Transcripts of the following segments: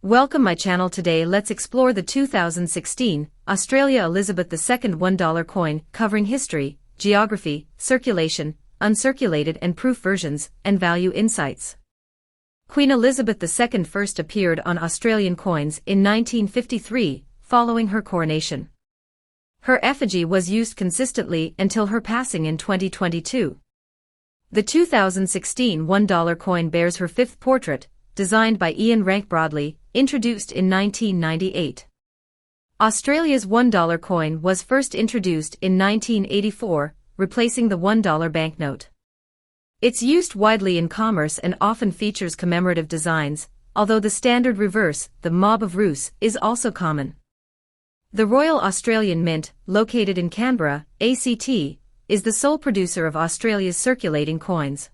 Welcome my channel. Today let's explore the 2016 Australia Elizabeth II $1 coin, covering history, geography, circulation, uncirculated and proof versions, and value insights. Queen Elizabeth II first appeared on Australian coins in 1953, following her coronation. Her effigy was used consistently until her passing in 2022. The 2016 $1 coin bears her fifth portrait, designed by Ian Rank-Broadley, introduced in 1998. Australia's $1 coin was first introduced in 1984, replacing the $1 banknote. It's used widely in commerce and often features commemorative designs, although the standard reverse, the Mob of Roos, is also common. The Royal Australian Mint, located in Canberra, ACT, is the sole producer of Australia's circulating coins.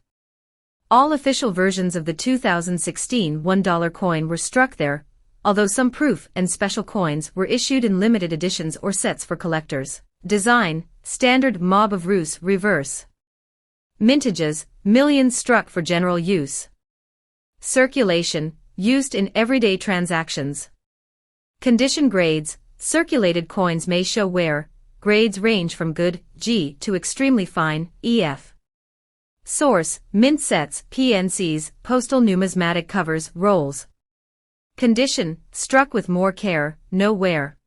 All official versions of the 2016 $1 coin were struck there, although some proof and special coins were issued in limited editions or sets for collectors. Design: standard Mob of Roos reverse. Mintages: millions struck for general use. Circulation: used in everyday transactions. Condition: grades: circulated coins may show wear. Grades range from good, G, to extremely fine, EF. Source: mint sets, PNCs, postal numismatic covers, rolls. Condition: struck with more care, no wear.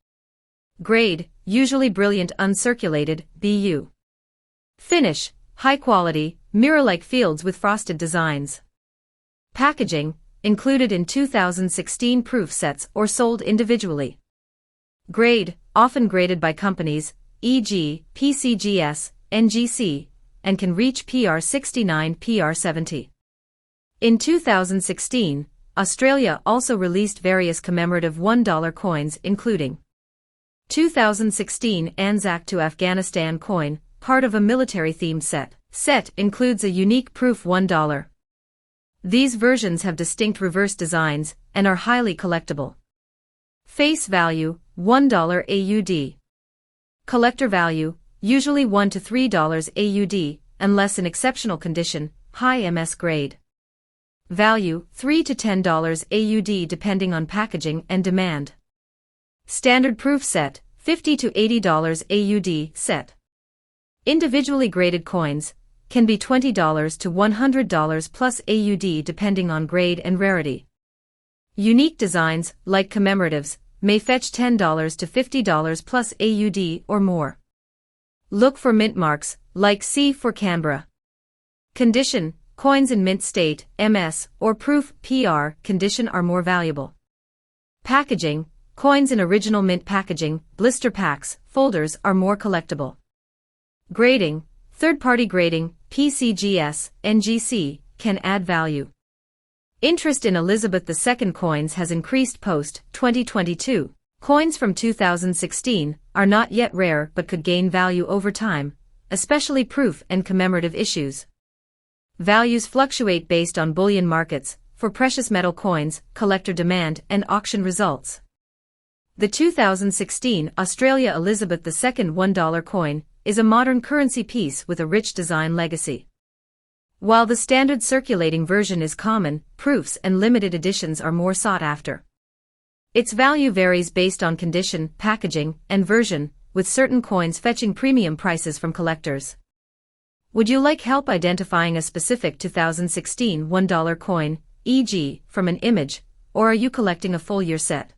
Grade: usually brilliant uncirculated, BU. Finish: high quality, mirror-like fields with frosted designs. Packaging: included in 2016 proof sets or sold individually. Grade: often graded by companies, e.g., PCGS, NGC, and can reach PR69, PR70. In 2016, Australia also released various commemorative $1 coins including 2016 Anzac to Afghanistan coin, part of a military-themed set. Set includes a unique proof $1. These versions have distinct reverse designs and are highly collectible. Face value: $1 AUD. Collector value: usually $1 to $3 AUD, unless in exceptional condition, high MS grade. Value: $3 to $10 AUD depending on packaging and demand. Standard proof set: $50 to $80 AUD set. Individually graded coins can be $20 to $100 plus AUD depending on grade and rarity. Unique designs, like commemoratives, may fetch $10 to $50 plus AUD or more. Look for mint marks, like C for Canberra. Condition: coins in mint state, MS, or proof, PR, condition are more valuable. Packaging: coins in original mint packaging, blister packs, folders are more collectible. Grading: third-party grading, PCGS, NGC, can add value. Interest in Elizabeth II coins has increased post-2022. Coins from 2016 are not yet rare but could gain value over time, especially proof and commemorative issues. Values fluctuate based on bullion markets, for precious metal coins, collector demand, and auction results. The 2016 Australia Elizabeth II $1 coin is a modern currency piece with a rich design legacy. While the standard circulating version is common, proofs and limited editions are more sought after. Its value varies based on condition, packaging, and version, with certain coins fetching premium prices from collectors. Would you like help identifying a specific 2016 $1 coin, e.g., from an image, or are you collecting a full year set?